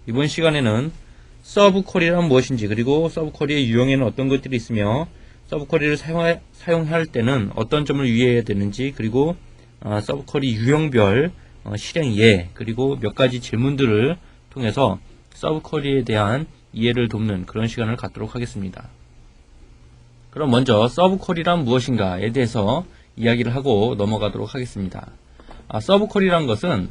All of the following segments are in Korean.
이번 시간에는 서브 쿼리란 무엇인지, 그리고 서브 쿼리의 유형에는 어떤 것들이 있으며 서브 쿼리를 사용할 때는 어떤 점을 유의해야 되는지, 그리고 서브 쿼리 유형별 실행 예, 그리고 몇 가지 질문들을 통해서 서브 쿼리에 대한 이해를 돕는 그런 시간을 갖도록 하겠습니다. 그럼 먼저 서브 쿼리란 무엇인가에 대해서 이야기를 하고 넘어가도록 하겠습니다. 서브 쿼리란 것은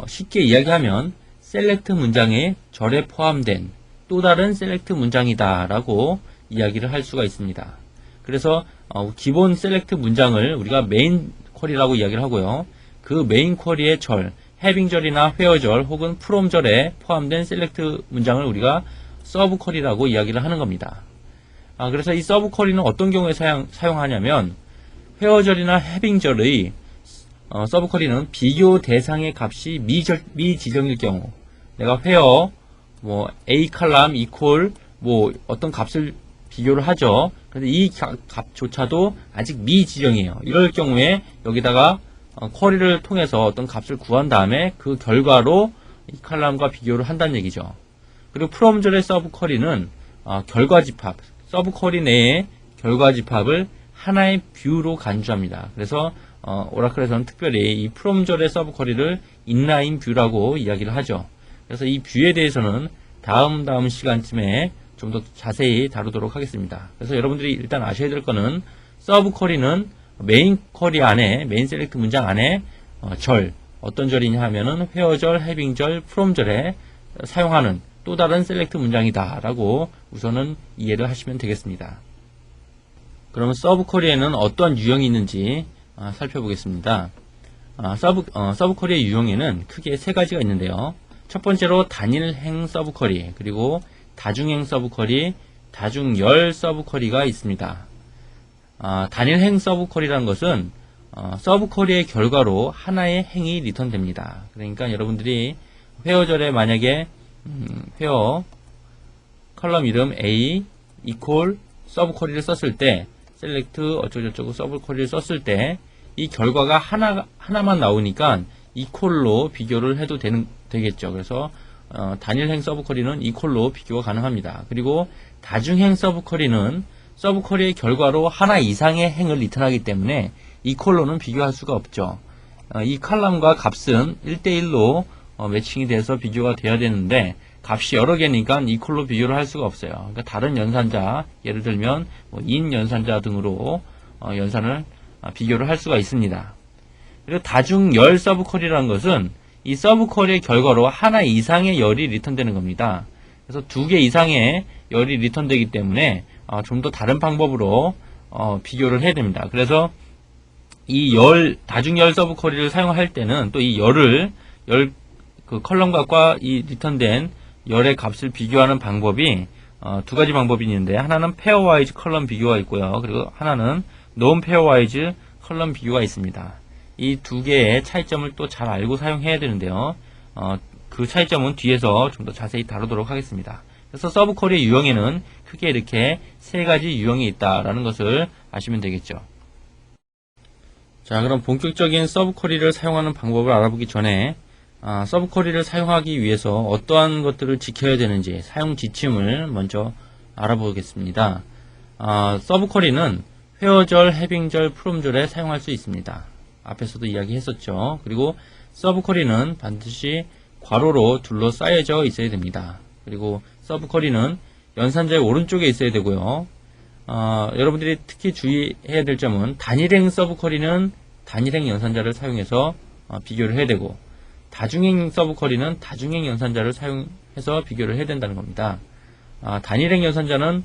쉽게 이야기하면 셀렉트 문장의 절에 포함된 또 다른 셀렉트 문장이다 라고 이야기를 할 수가 있습니다. 그래서 기본 셀렉트 문장을 우리가 메인 쿼리라고 이야기를 하고요. 그 메인 쿼리의 절, having 절이나 where 절 혹은 from 절에 포함된 셀렉트 문장을 우리가 서브 쿼리라고 이야기를 하는 겁니다. 그래서 이 서브 쿼리는 어떤 경우에 사용하냐면 where 절이나 having 절의 서브 쿼리는 비교 대상의 값이 미지정일 경우, 내가 where a 컬럼 equal 어떤 값을 비교를 하죠. 그런데 이 값조차도 아직 미지정이에요. 이럴 경우에 여기다가 쿼리를 통해서 어떤 값을 구한 다음에 그 결과로 이 컬럼과 비교를 한다는 얘기죠. 그리고 from 절의 서브 쿼리는 결과 집합, 서브 쿼리 내에 결과 집합을 하나의 뷰로 간주합니다. 그래서 오라클에서는 특별히 이 from 절의 서브 쿼리를 인라인 뷰라고 이야기를 하죠. 그래서 이 뷰에 대해서는 다음 시간쯤에 좀 더 자세히 다루도록 하겠습니다. 그래서 여러분들이 일단 아셔야 될 거는 서브 쿼리는 메인 쿼리 안에, 메인 셀렉트 문장 안에 절, 어떤 절이냐 하면은 where 절, having 절, from 절에 사용하는 또 다른 셀렉트 문장이다 라고 우선은 이해를 하시면 되겠습니다. 그러면 서브 쿼리에는 어떠한 유형이 있는지 살펴보겠습니다. 서브 쿼리의 유형에는 크게 세 가지가 있는데요. 첫 번째로 단일행 서브 쿼리, 그리고 다중행 서브 쿼리, 다중열 서브 쿼리가 있습니다. 단일행 서브 쿼리라는 것은 서브 쿼리의 결과로 하나의 행이 리턴됩니다. 그러니까 여러분들이 where 절에 만약에 where 컬럼 이름 a equal 서브 쿼리를 썼을 때, select 어쩌고저쩌고 서브 쿼리를 썼을 때 이 결과가 하나만 나오니까 equal로 비교를 해도 되겠죠. 그래서 단일행 서브 쿼리는 equal로 비교가 가능합니다. 그리고 다중행 서브 쿼리는 서브 쿼리의 결과로 하나 이상의 행을 리턴하기 때문에 equal로는 비교할 수가 없죠. 이 컬럼과 값은 1대1로 매칭이 돼서 비교가 돼야 되는데 값이 여러 개니까 equal로 비교를 할 수가 없어요. 그러니까 다른 연산자, 예를 들면 인 연산자 등으로 연산을 비교를 할 수가 있습니다. 그리고 다중열 서브 쿼리라는 것은 이 서브 쿼리의 결과로 하나 이상의 열이 리턴되는 겁니다. 그래서 2개 이상의 열이 리턴되기 때문에 좀 더 다른 방법으로 비교를 해야 됩니다. 그래서 이 다중열 서브 쿼리를 사용할 때는 또 이 그 컬럼과 이 리턴된 열의 값을 비교하는 방법이 두 가지 방법이 있는데, 하나는 페어와이즈 컬럼 비교가 있고요. 그리고 하나는 논 페어와이즈 컬럼 비교가 있습니다. 이 두 개의 차이점을 또 잘 알고 사용해야 되는데요. 그 차이점은 뒤에서 좀 더 자세히 다루도록 하겠습니다. 그래서 서브 쿼리의 유형에는 크게 이렇게 세 가지 유형이 있다라는 것을 아시면 되겠죠. 자, 그럼 본격적인 서브 쿼리를 사용하는 방법을 알아보기 전에 서브 쿼리를 사용하기 위해서 어떠한 것들을 지켜야 되는지 사용 지침을 먼저 알아보겠습니다. 서브 쿼리는 where 절, having 절, from 절에 사용할 수 있습니다. 앞에서도 이야기했었죠. 그리고 서브 쿼리는 반드시 괄호로 둘러싸여져 있어야 됩니다. 그리고 서브 쿼리는 연산자의 오른쪽에 있어야 되고요. 여러분들이 특히 주의해야 될 점은 단일행 서브 쿼리는 단일행 연산자를 사용해서 비교를 해야 되고, 다중행 서브 쿼리는 다중행 연산자를 사용해서 비교를 해야 된다는 겁니다. 단일행 연산자는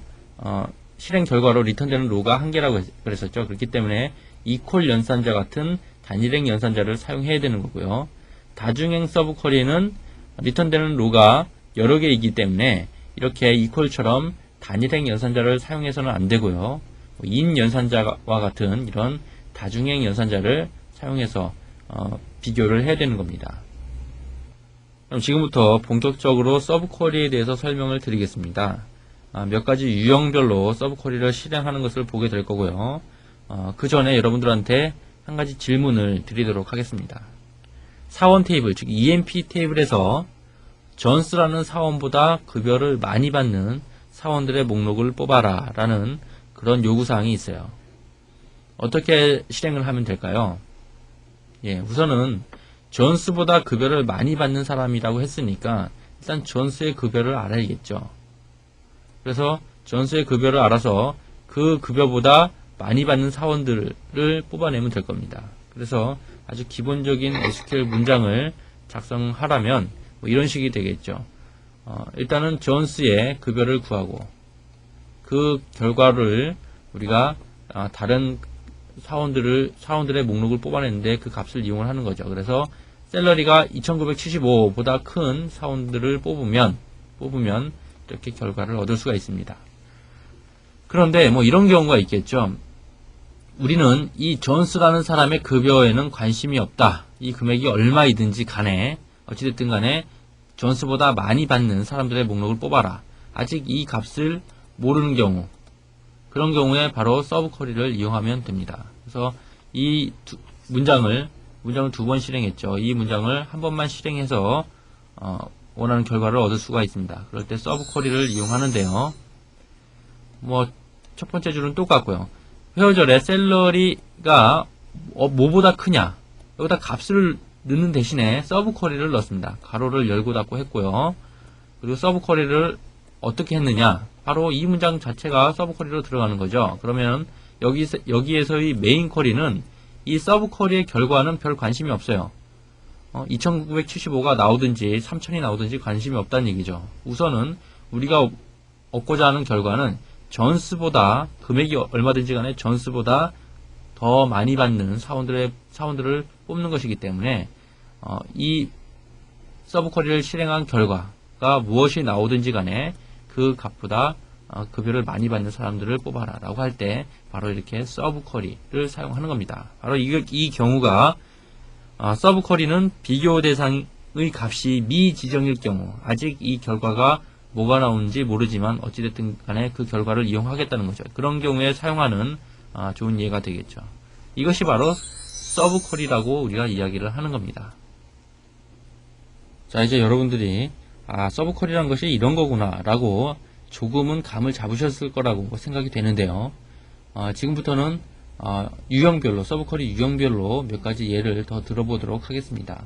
실행 결과로 리턴되는 로가 한 개라고 그랬었죠. 그렇기 때문에 equal 연산자 같은 단일행 연산자를 사용해야 되는 거고요. 다중행 서브 쿼리는 리턴되는 로가 여러 개이기 때문에 이렇게 equal처럼 단일행 연산자를 사용해서는 안 되고요. 인 연산자와 같은 이런 다중행 연산자를 사용해서 비교를 해야 되는 겁니다. 그럼 지금부터 본격적으로 서브 쿼리에 대해서 설명을 드리겠습니다. 몇 가지 유형별로 서브 쿼리를 실행하는 것을 보게 될 거고요. 그 전에 여러분들한테 한 가지 질문을 드리도록 하겠습니다. 사원 테이블, 즉 EMP 테이블에서 존스라는 사원보다 급여를 많이 받는 사원들의 목록을 뽑아라 라는 그런 요구사항이 있어요. 어떻게 실행을 하면 될까요? 우선은 존스보다 급여를 많이 받는 사람이라고 했으니까 일단 존스의 급여를 알아야겠죠. 그래서 존스의 급여를 알아서 그 급여보다 많이 받는 사원들을 뽑아내면 될 겁니다. 그래서 아주 기본적인 SQL 문장을 작성하려면 뭐 이런 식이 되겠죠. 일단은 존스의 급여를 구하고 그 결과를 우리가 다른 사원들의 목록을 뽑아냈는데 그 값을 이용을 하는 거죠. 그래서 셀러리가 2975보다 큰 사원들을 뽑으면 이렇게 결과를 얻을 수가 있습니다. 그런데 뭐 이런 경우가 있겠죠. 우리는 이 존스라는 사람의 급여에는 관심이 없다. 이 금액이 얼마이든지 간에 어찌됐든 간에 존스보다 많이 받는 사람들의 목록을 뽑아라. 아직 이 값을 모르는 경우, 그런 경우에 바로 서브 쿼리를 이용하면 됩니다. 그래서 이 문장을 두 번 실행했죠. 이 문장을 한 번만 실행해서 원하는 결과를 얻을 수가 있습니다. 그럴 때 서브 쿼리를 이용하는데요. 뭐 첫 번째 줄은 똑같고요. 회어절에 셀러리가 뭐보다 크냐, 여기다 값을 넣는 대신에 서브 쿼리를 넣었습니다. 가로를 열고 닫고 했고요. 그리고 서브 쿼리를 어떻게 했느냐, 바로 이 문장 자체가 서브 쿼리로 들어가는 거죠. 그러면 여기에서의 메인 쿼리는 이 서브 쿼리의 결과는 별 관심이 없어요. 2975가 나오든지 3000이 나오든지 관심이 없다는 얘기죠. 우선은 우리가 얻고자 하는 결과는 존스보다, 금액이 얼마든지 간에 존스보다 더 많이 받는 사원들을 뽑는 것이기 때문에 이 서브 쿼리를 실행한 결과가 무엇이 나오든지 간에 그 값보다 급여를 많이 받는 사람들을 뽑아라 라고 할 때 바로 이렇게 서브 쿼리를 사용하는 겁니다. 바로 이 경우가 서브 쿼리는 비교 대상의 값이 미지정일 경우, 아직 이 결과가 뭐가 나오는지 모르지만 어찌됐든 간에 그 결과를 이용하겠다는 거죠. 그런 경우에 사용하는 좋은 예가 되겠죠. 이것이 바로 서브 쿼리라고 우리가 이야기를 하는 겁니다. 자, 이제 여러분들이 서브 쿼리라는 것이 이런 거구나 라고 조금은 감을 잡으셨을 거라고 생각이 되는데요. 지금부터는 유형별로, 서브 쿼리 유형별로 몇 가지 예를 더 들어보도록 하겠습니다.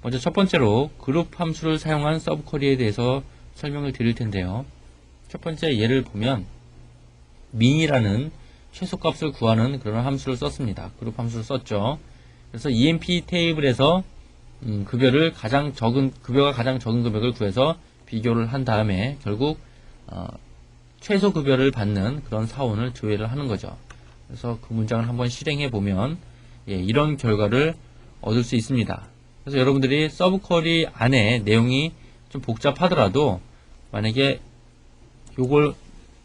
먼저 첫 번째로 그룹 함수를 사용한 서브 쿼리에 대해서 설명을 드릴 텐데요. 첫 번째 예를 보면 min이라는 최소값을 구하는 그런 함수를 썼습니다. 그룹 함수를 썼죠. 그래서 EMP 테이블에서 급여가 가장 적은 금액을 구해서 비교를 한 다음에 결국 최소 급여를 받는 그런 사원을 조회를 하는 거죠. 그래서 그 문장을 한번 실행해 보면 이런 결과를 얻을 수 있습니다. 그래서 여러분들이 서브 쿼리 안에 내용이 좀 복잡하더라도 만약에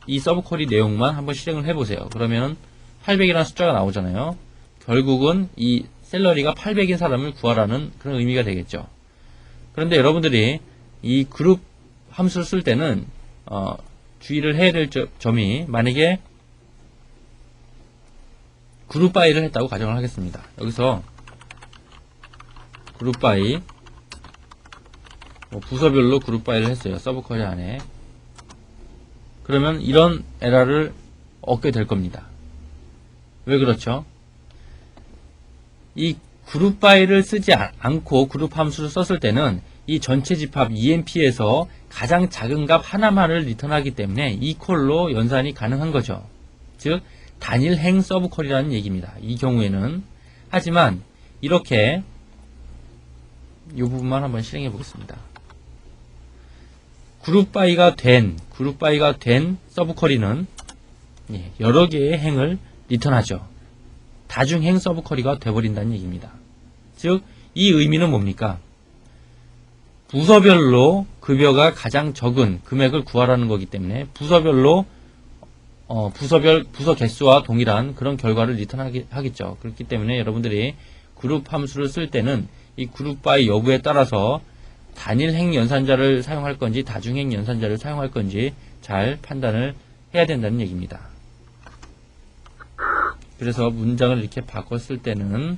이 서브 쿼리 내용만 한번 실행을 해보세요. 그러면 800이라는 숫자가 나오잖아요. 결국은 이 셀러리가 800인 사람을 구하라는 그런 의미가 되겠죠. 그런데 여러분들이 이 그룹 함수를 쓸 때는 주의를 해야 될 점이, 만약에 그룹 바이를 했다고 가정을 하겠습니다. 여기서 그룹 바이, 부서별로 그룹 바이를 했어요. 서브 쿼리 안에. 그러면 이런 에러를 얻게 될 겁니다. 왜 그렇죠? 이 그룹 바이를 쓰지 않고 그룹 함수를 썼을 때는 이 전체 집합 EMP에서 가장 작은 값 하나만을 리턴하기 때문에 이 콜로 연산이 가능한 거죠. 즉 단일 행 서브 콜이라는 얘기입니다. 이 경우에는. 하지만 이렇게 이 부분만 한번 실행해 보겠습니다. 그룹 바이가 된 서브 쿼리는 여러 개의 행을 리턴하죠. 다중행 서브 쿼리가 되어버린다는 얘기입니다. 즉 이 의미는 뭡니까? 부서별로 급여가 가장 적은 금액을 구하라는 거기 때문에 부서별로 부서 개수와 동일한 그런 결과를 리턴하겠죠. 그렇기 때문에 여러분들이 그룹 함수를 쓸 때는 이 그룹 바이 여부에 따라서 단일행 연산자를 사용할 건지 다중행 연산자를 사용할 건지 잘 판단을 해야 된다는 얘기입니다. 그래서 문장을 이렇게 바꿨을 때는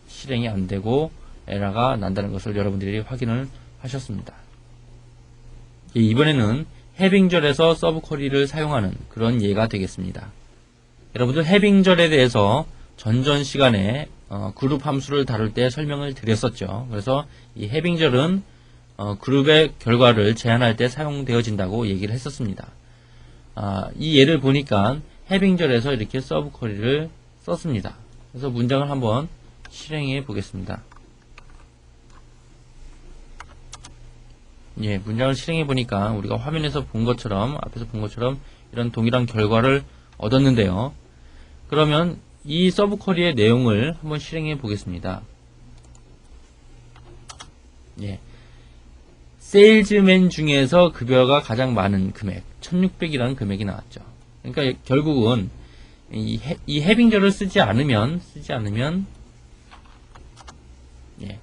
실행이 안 되고 에러가 난다는 것을 여러분들이 확인을 하셨습니다. 예, 이번에는 해빙절에서 서브 쿼리를 사용하는 그런 예가 되겠습니다. 여러분들 해빙절에 대해서 전전 시간에 그룹 함수를 다룰 때 설명을 드렸었죠. 그래서 이 해빙절은 그룹의 결과를 제한할 때 사용되어진다고 얘기를 했었습니다. 이 예를 보니까 해빙절에서 이렇게 서브 쿼리를 썼습니다. 그래서 문장을 한번 실행해 보겠습니다. 예, 문장을 실행해 보니까 우리가 화면에서 본 것처럼, 앞에서 본 것처럼 이런 동일한 결과를 얻었는데요. 그러면 이 서브 쿼리의 내용을 한번 실행해 보겠습니다. 예. 세일즈맨 중에서 급여가 가장 많은 금액, 1600이라는 금액이 나왔죠. 그러니까 결국은 이 해빙절을 쓰지 않으면 예,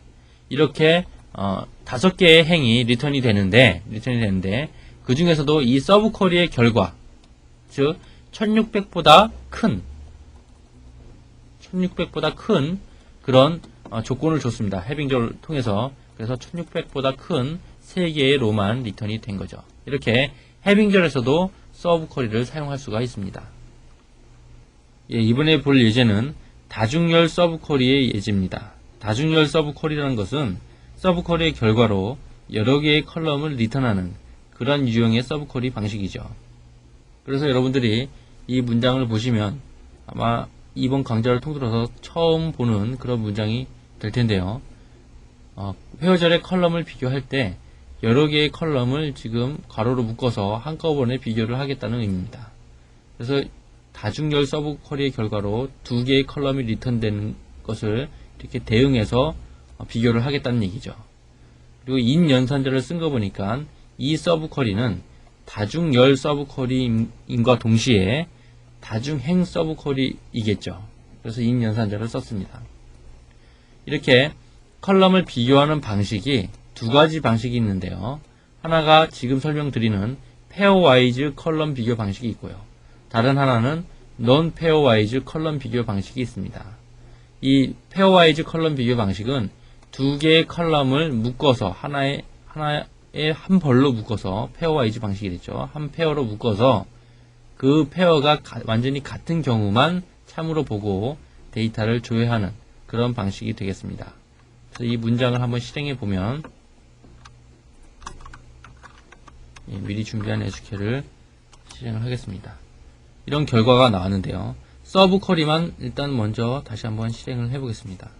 이렇게 5개의 행이 리턴이 되는데 그 중에서도 이 서브 쿼리의 결과, 즉 1600보다 큰 그런 조건을 줬습니다. 해빙절을 통해서. 그래서 1600보다 큰 3개의 로만 리턴이 된 거죠. 이렇게 해빙절에서도 서브 쿼리를 사용할 수가 있습니다. 예, 이번에 볼 예제는 다중열 서브 쿼리의 예제입니다. 다중열 서브 쿼리라는 것은 서브 쿼리의 결과로 여러 개의 컬럼을 리턴하는 그런 유형의 서브 쿼리 방식이죠. 그래서 여러분들이 이 문장을 보시면 아마 이번 강좌를 통틀어서 처음 보는 그런 문장이 될 텐데요. 회어절의 컬럼을 비교할 때 여러 개의 컬럼을 지금 괄호로 묶어서 한꺼번에 비교를 하겠다는 의미입니다. 그래서 다중열 서브 쿼리의 결과로 2개의 컬럼이 리턴되는 것을 이렇게 대응해서 비교를 하겠다는 얘기죠. 그리고 인 연산자를 쓴 거 보니까 이 서브 쿼리는 다중열 서브 쿼리인과 동시에 다중행 서브 쿼리이겠죠. 그래서 인 연산자를 썼습니다. 이렇게 컬럼을 비교하는 방식이 2가지 방식이 있는데요. 하나가 지금 설명드리는 페어와이즈 컬럼 비교 방식이 있고요. 다른 하나는 non 페어와이즈 컬럼 비교 방식이 있습니다. 이 페어와이즈 컬럼 비교 방식은 2개의 컬럼을 묶어서 하나에 한 벌로 묶어서 페어와이즈 방식이겠죠. 한 페어로 묶어서 그 페어가 완전히 같은 경우만 참으로 보고 데이터를 조회하는 그런 방식이 되겠습니다. 그래서 이 문장을 한번 실행해 보면 미리 준비한 SQL을 실행을 하겠습니다. 이런 결과가 나왔는데요. 서브 쿼리만 일단 먼저 다시 한번 실행을 해 보겠습니다.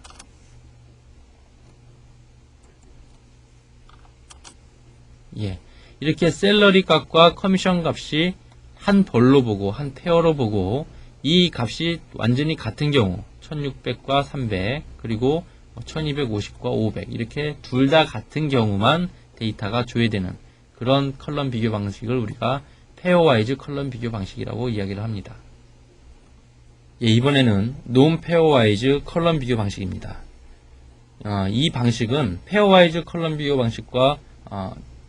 예, 이렇게 셀러리 값과 커미션 값이 한 벌로 보고 한 페어로 보고 이 값이 완전히 같은 경우 1600과 300 그리고 1250과 500 이렇게 둘 다 같은 경우만 데이터가 조회되는 그런 컬럼 비교 방식을 우리가 페어와이즈 컬럼 비교 방식이라고 이야기를 합니다. 예, 이번에는 non 페어와이즈 컬럼 비교 방식입니다. 이 방식은 페어와이즈 컬럼 비교 방식과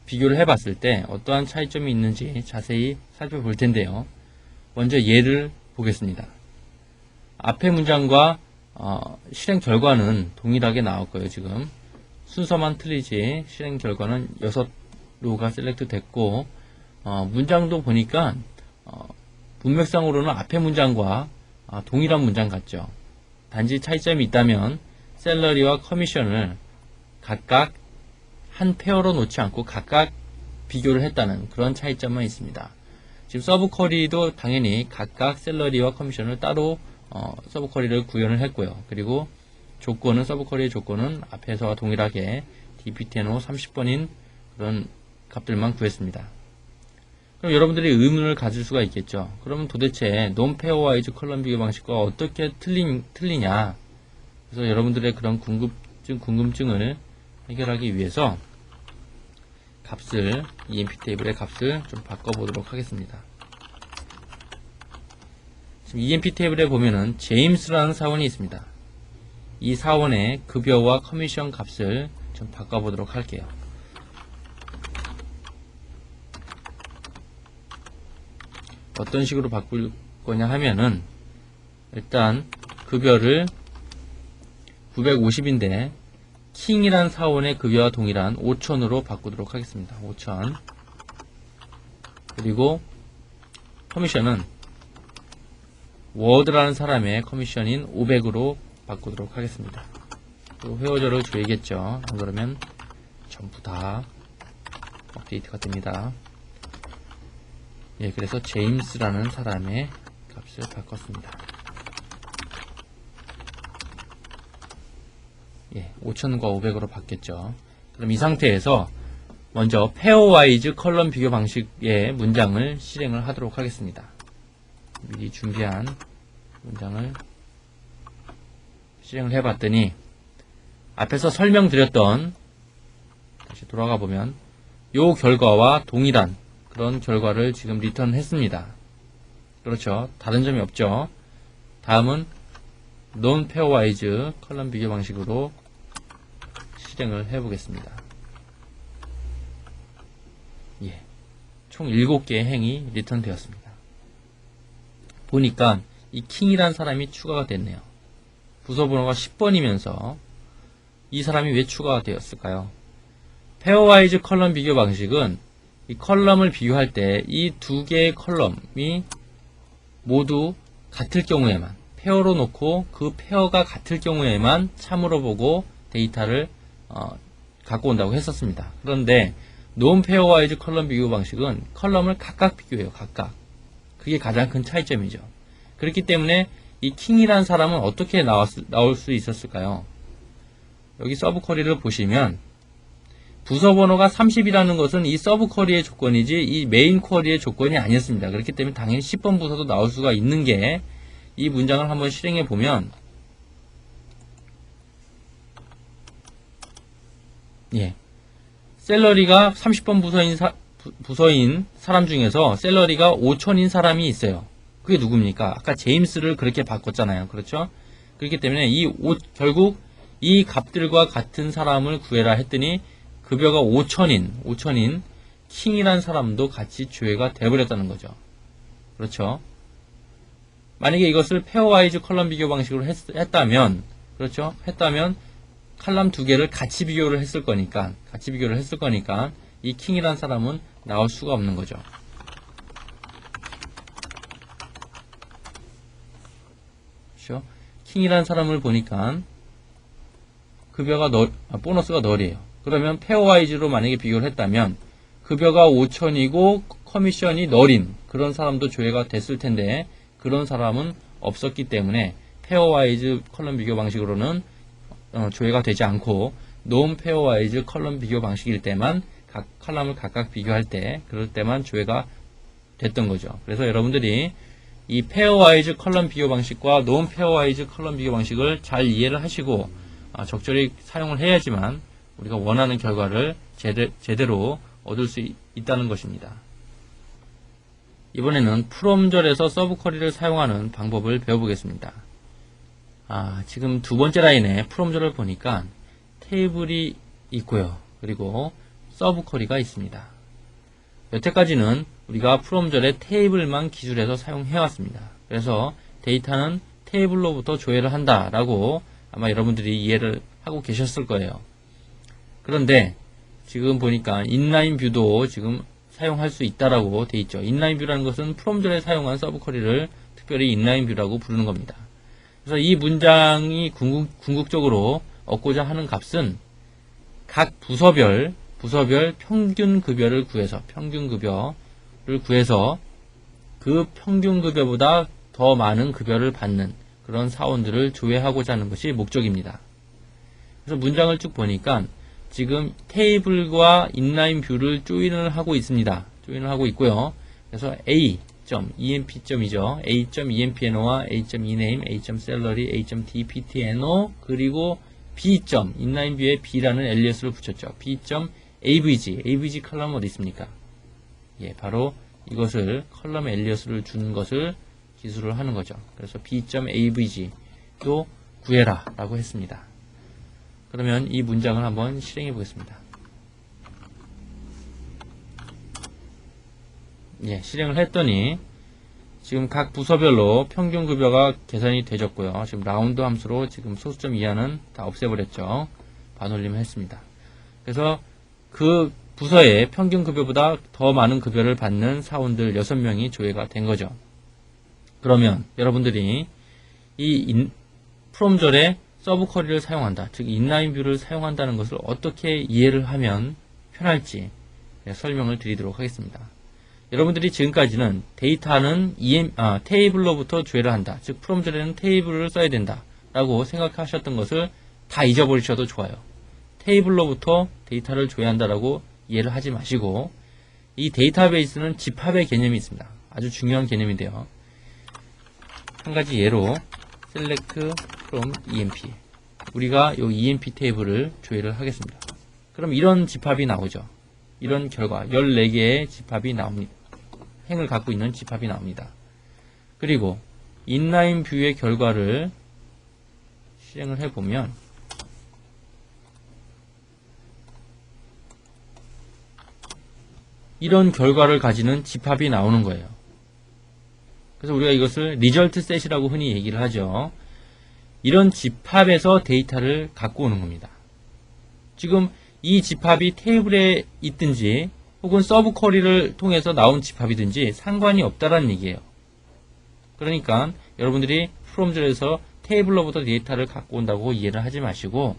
비교를 해봤을 때 어떠한 차이점이 있는지 자세히 살펴볼 텐데요. 먼저 예를 보겠습니다. 앞의 문장과 실행 결과는 동일하게 나올 거예요. 지금 순서만 틀리지 실행 결과는 6로가 셀렉트 됐고 문장도 보니까 문맥상으로는 앞의 문장과 동일한 문장 같죠. 단지 차이점이 있다면 셀러리와 커미션을 각각 한 페어로 놓지 않고 각각 비교를 했다는 그런 차이점만 있습니다. 지금 서브 쿼리도 당연히 각각 셀러리와 커미션을 따로 서브 쿼리를 구현을 했고요. 그리고 조건은 서브 쿼리의 조건은 앞에서와 동일하게 dptno 30번인 그런 값들만 구했습니다. 그럼 여러분들이 의문을 가질 수가 있겠죠. 그러면 도대체 non 페어와이즈 컬럼 비교 방식과 어떻게 틀리냐? 그래서 여러분들의 그런 궁금증을 해결하기 위해서 값을 EMP 테이블의 값을 좀 바꿔보도록 하겠습니다. 지금 EMP 테이블에 보면은 제임스라는 사원이 있습니다. 이 사원의 급여와 커미션 값을 좀 바꿔보도록 할게요. 어떤 식으로 바꿀 거냐 하면은 일단 급여를 950인데 킹이란 사원의 급여와 동일한 5000으로 바꾸도록 하겠습니다. 5000 그리고 커미션은 워드라는 사람의 커미션인 500으로 바꾸도록 하겠습니다. 또 회원절을 줘야겠죠. 안 그러면 전부 다 업데이트가 됩니다. 예, 그래서 제임스라는 사람의 값을 바꿨습니다. 예, 5000과 500으로 바뀌었죠. 그럼 이 상태에서 먼저 페어와이즈 컬럼 비교 방식의 문장을 실행을 하도록 하겠습니다. 미리 준비한 문장을 실행을 해봤더니 앞에서 설명드렸던, 다시 돌아가 보면 요 결과와 동일한 그런 결과를 지금 리턴 했습니다. 그렇죠. 다른 점이 없죠. 다음은 non pairwise 컬럼 비교 방식으로 실행을 해보겠습니다. 예, 총 7개의 행이 리턴 되었습니다. 보니까 이 킹이란 사람이 추가가 됐네요. 부서 번호가 10번이면서 이 사람이 왜 추가가 되었을까요? 페어와이즈 컬럼 비교 방식은 이 컬럼을 비교할 때 이 두 개의 컬럼이 모두 같을 경우에만, 페어로 놓고 그 페어가 같을 경우에만 참으로 보고 데이터를 갖고 온다고 했었습니다. 그런데 non pairwise 컬럼 비교 방식은 컬럼을 각각 비교해요. 각각. 그게 가장 큰 차이점이죠. 그렇기 때문에 이 킹이라는 사람은 어떻게 나올 수 있었을까요? 여기 서브 쿼리를 보시면 부서 번호가 30이라는 것은 이 서브 쿼리의 조건이지 이 메인 쿼리의 조건이 아니었습니다. 그렇기 때문에 당연히 10번 부서도 나올 수가 있는 게, 이 문장을 한번 실행해 보면, 예, 셀러리가 30번 부서인 사람 중에서 셀러리가 5000인 사람이 있어요. 그게 누굽니까? 아까 제임스를 그렇게 바꿨잖아요. 그렇죠? 그렇기 때문에 결국 이 값들과 같은 사람을 구해라 했더니 급여가 5000인 킹이란 사람도 같이 조회가 되어버렸다는 거죠. 그렇죠? 만약에 이것을 페어와이즈 컬럼 비교 방식으로 했다면, 그렇죠? 했다면 칼럼 두 개를 같이 비교를 했을 거니까 이 킹이란 사람은 나올 수가 없는 거죠. 그렇죠? 킹이란 사람을 보니까 급여가 보너스가 널이에요. 그러면 페어와이즈로 만약에 비교를 했다면 급여가 5000이고 커미션이 널인 그런 사람도 조회가 됐을 텐데, 그런 사람은 없었기 때문에 페어와이즈 컬럼 비교 방식으로는 조회가 되지 않고 non pairwise 컬럼 비교 방식일 때만 각 컬럼을 각각 비교할 때, 그럴 때만 조회가 됐던 거죠. 그래서 여러분들이 이 pairwise 컬럼 비교 방식과 non pairwise 컬럼 비교 방식을 잘 이해를 하시고 적절히 사용을 해야지만 우리가 원하는 결과를 제대로 얻을 수 있다는 것입니다. 이번에는 from절에서 서브 쿼리를 사용하는 방법을 배워보겠습니다. 지금 두 번째 라인에 from절을 보니까 테이블이 있고요. 그리고 서브 쿼리가 있습니다. 여태까지는 우리가 from절의 테이블만 기술해서 사용해왔습니다. 그래서 데이터는 테이블로부터 조회를 한다라고 아마 여러분들이 이해를 하고 계셨을 거예요. 그런데 지금 보니까 인라인 뷰도 지금 사용할 수 있다라고 돼 있죠. 인라인 뷰라는 것은 from절에 사용한 서브 쿼리를 특별히 인라인 뷰라고 부르는 겁니다. 그래서 이 문장이 궁극적으로 얻고자 하는 값은 각 부서별 평균 급여를 구해서 그 평균 급여보다 더 많은 급여를 받는 그런 사원들을 조회하고자 하는 것이 목적입니다. 그래서 문장을 쭉 보니까 지금 테이블과 인라인 뷰를 조인을 하고 있습니다. 조인을 하고 있고요. 그래서 A.emp이죠. A.empno와 A.ename, A.salary, A.dptno, 그리고 B. 인라인 뷰에 B라는 엘리어스를 붙였죠. B.avg 컬럼 어디 있습니까? 예, 바로 이것을 컬럼 엘리어스를 준 것을 기술을 하는 거죠. 그래서 B.avg도 구해라 라고 했습니다. 그러면 이 문장을 한번 실행해 보겠습니다. 예, 실행을 했더니 지금 각 부서별로 평균 급여가 계산이 되졌고요. 지금 라운드 함수로 지금 소수점 이하는 다 없애버렸죠. 반올림을 했습니다. 그래서 그 부서에 평균 급여보다 더 많은 급여를 받는 사원들 6명이 조회가 된 거죠. 그러면 여러분들이 이 프롬절의 서브 쿼리를 사용한다, 즉 인라인 뷰를 사용한다는 것을 어떻게 이해를 하면 편할지 설명을 드리도록 하겠습니다. 여러분들이 지금까지는 데이터는 테이블로부터 조회를 한다, 즉 프롬절에는 테이블을 써야 된다 라고 생각하셨던 것을 다 잊어버리셔도 좋아요. 테이블로부터 데이터를 조회한다라고 이해를 하지 마시고, 이 데이터베이스는 집합의 개념이 있습니다. 아주 중요한 개념인데요. 한 가지 예로 select from EMP, 우리가 이 EMP 테이블을 조회를 하겠습니다. 그럼 이런 집합이 나오죠. 이런 결과 14개의 집합이 나옵니다. 행을 갖고 있는 집합이 나옵니다. 그리고 인라인 뷰의 결과를 실행을 해보면 이런 결과를 가지는 집합이 나오는 거예요. 그래서 우리가 이것을 리절트 셋이라고 흔히 얘기를 하죠. 이런 집합에서 데이터를 갖고 오는 겁니다. 지금 이 집합이 테이블에 있든지 혹은 서브 쿼리를 통해서 나온 집합이든지 상관이 없다라는 얘기예요. 그러니까 여러분들이 프롬절에서 테이블로부터 데이터를 갖고 온다고 이해를 하지 마시고,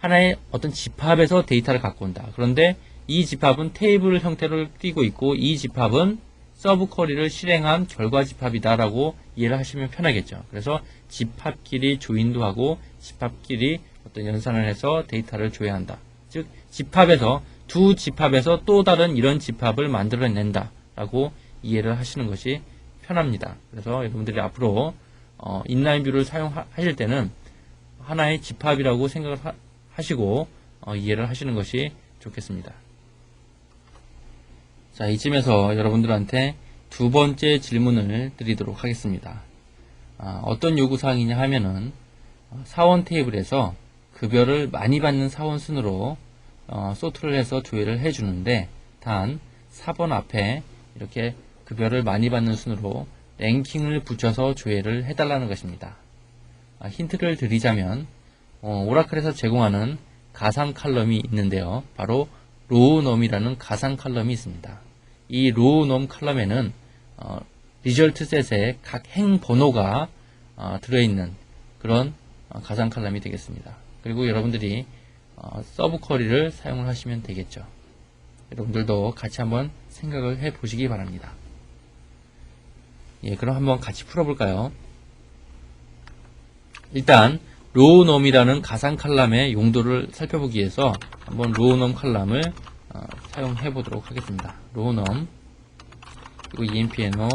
하나의 어떤 집합에서 데이터를 갖고 온다. 그런데 이 집합은 테이블 형태를 띠고 있고 이 집합은 서브 쿼리를 실행한 결과 집합이다라고 이해를 하시면 편하겠죠. 그래서 집합끼리 조인도 하고 집합끼리 어떤 연산을 해서 데이터를 조회한다. 즉 집합에서 두 집합에서 또 다른 이런 집합을 만들어낸다 라고 이해를 하시는 것이 편합니다. 그래서 여러분들이 앞으로 인라인 뷰를 사용하실 때는 하나의 집합이라고 생각을 하시고 이해를 하시는 것이 좋겠습니다. 자, 이쯤에서 여러분들한테 두 번째 질문을 드리도록 하겠습니다. 어떤 요구사항이냐 하면은 사원 테이블에서 급여를 많이 받는 사원 순으로 소트를 해서 조회를 해주는데, 단 4번 앞에 이렇게 급여를 많이 받는 순으로 랭킹을 붙여서 조회를 해달라는 것입니다. 힌트를 드리자면 오라클에서 제공하는 가상 칼럼이 있는데요. 바로 로우넘이라는 가상 칼럼이 있습니다. 이 로우넘 칼럼에는 리절트 셋의 각 행 번호가 들어있는 그런 가상 칼럼이 되겠습니다. 그리고 여러분들이 서브 쿼리를 사용을 하시면 되겠죠. 여러분들도 같이 한번 생각을 해 보시기 바랍니다. 예, 그럼 한번 같이 풀어볼까요? 일단 로우넘이라는 가상 칼럼의 용도를 살펴보기 위해서 한번 로우넘 칼럼을 사용해 보도록 하겠습니다. 로우넘 그리고 empno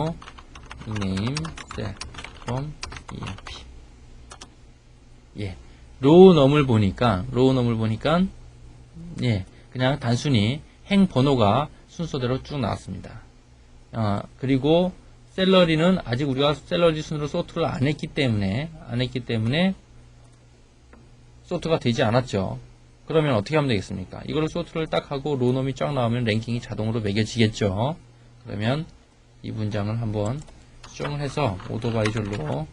name set from emp. 예, 로우넘을 보니까 예, 그냥 단순히 행 번호가 순서대로 쭉 나왔습니다. 그리고 셀러리는 아직 우리가 셀러리 순으로 소트를 안 했기 때문에 소트가 되지 않았죠. 그러면 어떻게 하면 되겠습니까? 이걸 소트를 딱 하고 로우넘이 쫙 나오면 랭킹이 자동으로 매겨지겠죠. 그러면 이 문장을 한번 수정을 해서 오더바이절로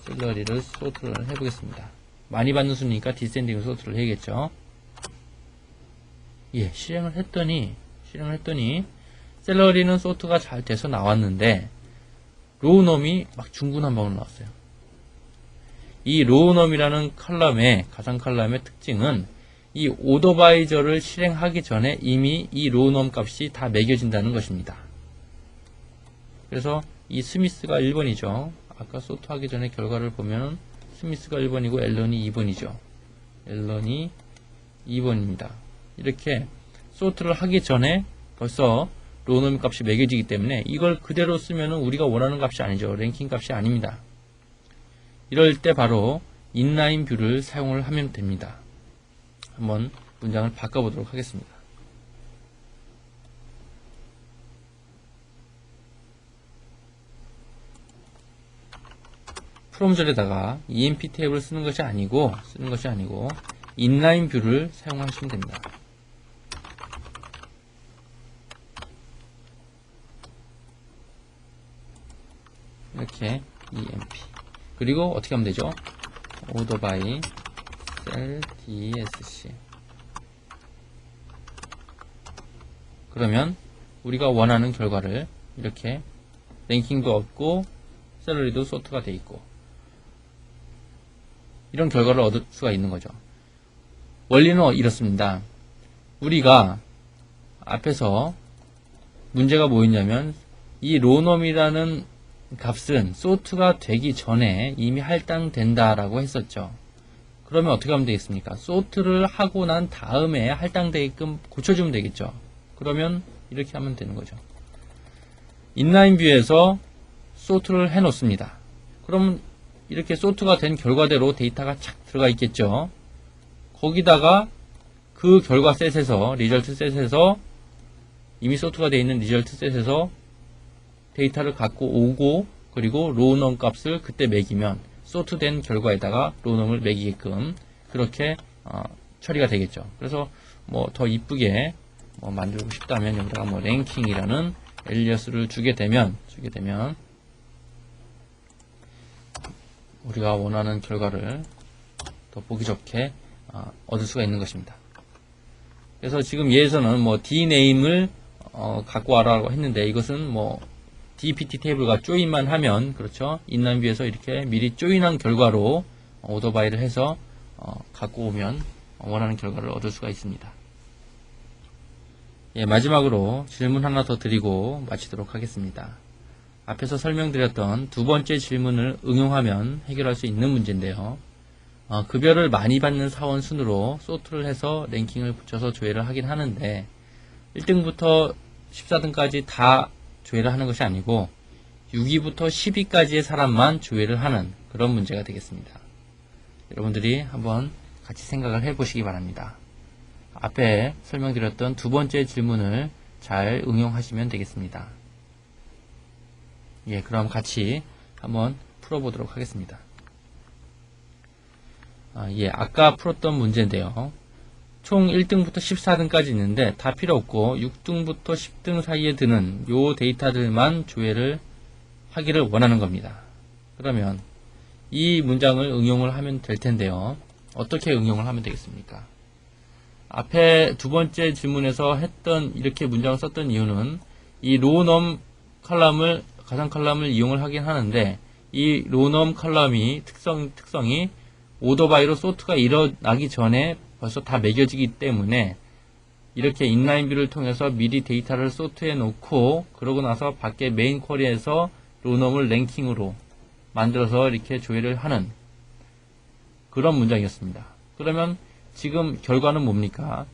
셀러리를 소트를 해보겠습니다. 많이 받는 순이니까 디센딩 소트를 해야겠죠. 예, 실행을 했더니 셀러리는 소트가 잘 돼서 나왔는데 로우넘이 막 중구난방으로 나왔어요. 이 로우넘이라는 칼럼의 가상 칼럼의 특징은 이 오더바이저를 실행하기 전에 이미 이 로우넘 값이 다 매겨진다는 것입니다. 그래서 이 스미스가 1번이죠. 아까 소트 하기 전에 결과를 보면 스미스가 1번이고 앨런이 2번이죠. 앨런이 2번입니다. 이렇게 소트를 하기 전에 벌써 로우넘 값이 매겨지기 때문에 이걸 그대로 쓰면 우리가 원하는 값이 아니죠. 랭킹 값이 아닙니다. 이럴 때 바로 인라인 뷰를 사용을 하면 됩니다. 한번 문장을 바꿔보도록 하겠습니다. 프롬절에다가 EMP 테이블을 쓰는 것이 아니고 인라인 뷰를 사용하시면 됩니다. 이렇게 EMP 그리고 어떻게 하면 되죠? order by cell dsc 그러면 우리가 원하는 결과를 이렇게 랭킹도 얻고 샐러리도 소트가 돼 있고 이런 결과를 얻을 수가 있는 거죠. 원리는 이렇습니다. 우리가 앞에서 문제가 뭐였냐면 이 로넘이라는 값은 소트가 되기 전에 이미 할당된다라고 했었죠. 그러면 어떻게 하면 되겠습니까? 소트를 하고 난 다음에 할당되게끔 고쳐주면 되겠죠. 그러면 이렇게 하면 되는 거죠. 인라인 뷰에서 소트를 해 놓습니다. 그러면 이렇게 소트가 된 결과대로 데이터가 착 들어가 있겠죠. 거기다가 그 결과 셋에서 리절트 셋에서 이미 소트가 되어 있는 리절트 셋에서 데이터를 갖고 오고 그리고 로우넘 값을 그때 매기면 소트된 결과에다가 로우넘을 매기게끔 그렇게 처리가 되겠죠. 그래서 뭐 더 이쁘게 만들고 싶다면 여기다가 뭐 랭킹이라는 엘리어스를 주게 되면 우리가 원하는 결과를 더 보기 좋게 얻을 수가 있는 것입니다. 그래서 지금 얘에서는 뭐 dname을 갖고 와라고 했는데 이것은 뭐 dpt 테이블과 조인만 하면 그렇죠. 인라인 뷰에서 이렇게 미리 조인한 결과로 오더바이를 해서 갖고 오면 원하는 결과를 얻을 수가 있습니다. 예, 마지막으로 질문 하나 더 드리고 마치도록 하겠습니다. 앞에서 설명드렸던 두 번째 질문을 응용하면 해결할 수 있는 문제인데요. 급여를 많이 받는 사원 순으로 소트를 해서 랭킹을 붙여서 조회를 하긴 하는데 1등부터 14등까지 다 조회를 하는 것이 아니고 6위부터 10위까지의 사람만 조회를 하는 그런 문제가 되겠습니다. 여러분들이 한번 같이 생각을 해보시기 바랍니다. 앞에 설명드렸던 두 번째 질문을 잘 응용하시면 되겠습니다. 예, 그럼 같이 한번 풀어보도록 하겠습니다. 예, 아까 풀었던 문제인데요. 총 1등부터 14등까지 있는데 다 필요 없고 6등부터 10등 사이에 드는 요 데이터들만 조회를 하기를 원하는 겁니다. 그러면 이 문장을 응용을 하면 될 텐데요. 어떻게 응용을 하면 되겠습니까? 앞에 두 번째 질문에서 이렇게 문장을 썼던 이유는 이 로우넘 컬럼을 가상 컬럼을 이용을 하긴 하는데 이 로우넘 컬럼이 특성이 오더바이로 소트가 일어나기 전에 벌써 다 매겨지기 때문에 이렇게 인라인 뷰를 통해서 미리 데이터를 소트해 놓고 그러고 나서 밖에 메인 쿼리에서 로우넘을 랭킹으로 만들어서 이렇게 조회를 하는 그런 문장이었습니다. 그러면 지금 결과는 뭡니까?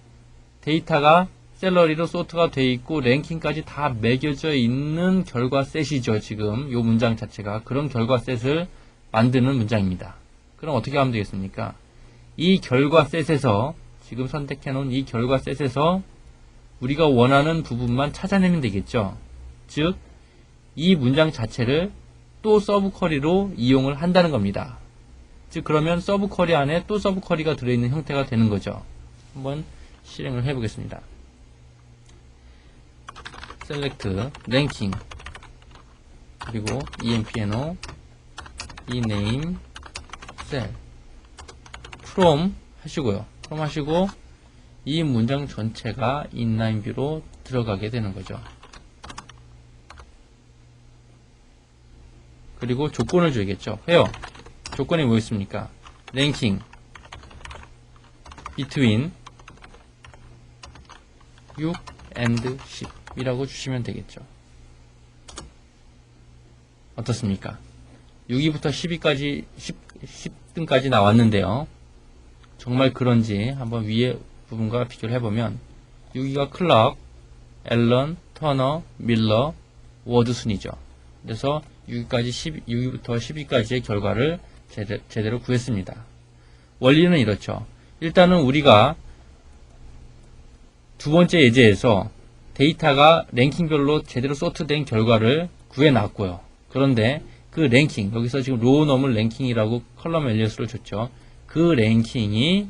데이터가 샐러리로 소트가 되어 있고 랭킹까지 다 매겨져 있는 결과 셋이죠. 지금 이 문장 자체가 그런 결과 셋을 만드는 문장입니다. 그럼 어떻게 하면 되겠습니까? 이 결과 셋에서 지금 선택해 놓은 이 결과 셋에서 우리가 원하는 부분만 찾아내면 되겠죠. 즉, 이 문장 자체를 또 서브 쿼리로 이용을 한다는 겁니다. 즉, 그러면 서브 쿼리 안에 또 서브 쿼리가 들어있는 형태가 되는 거죠. 한번 실행을 해보겠습니다. select ranking 그리고 empno ename cell from 하시고요. from 하시고 이 문장 전체가 인라인 뷰로 들어가게 되는 거죠. 그리고 조건을 줘야겠죠. 해요. 조건이 뭐였습니까? ranking between 6 and 10 이라고 주시면 되겠죠. 어떻습니까? 6위부터 10위까지 10등까지 나왔는데요. 정말 그런지 한번 위에 부분과 비교를 해보면 6위가 클럭, 앨런, 터너, 밀러, 워드 순이죠. 그래서 6위부터 10위까지의 결과를 제대로 구했습니다. 원리는 이렇죠. 일단은 우리가 두 번째 예제에서 데이터가 랭킹별로 제대로 소트된 결과를 구해놨고요. 그런데 그 랭킹, 여기서 지금 로우넘을 랭킹이라고 컬럼 엘리어스를 줬죠. 그 랭킹이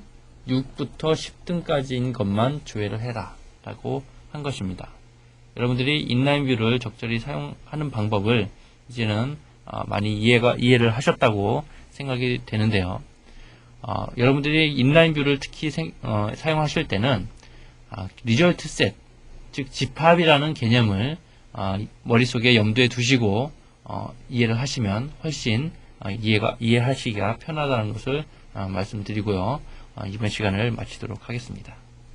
6부터 10등까지인 것만 조회를 해라 라고 한 것입니다. 여러분들이 인라인 뷰를 적절히 사용하는 방법을 이제는 많이 이해를 하셨다고 생각이 되는데요. 여러분들이 인라인 뷰를 특히 사용하실 때는 리절트 셋 즉 집합이라는 개념을 머릿속에 염두에 두시고 이해를 하시면 훨씬 이해하시기가 편하다는 것을 말씀드리고요. 이번 시간을 마치도록 하겠습니다.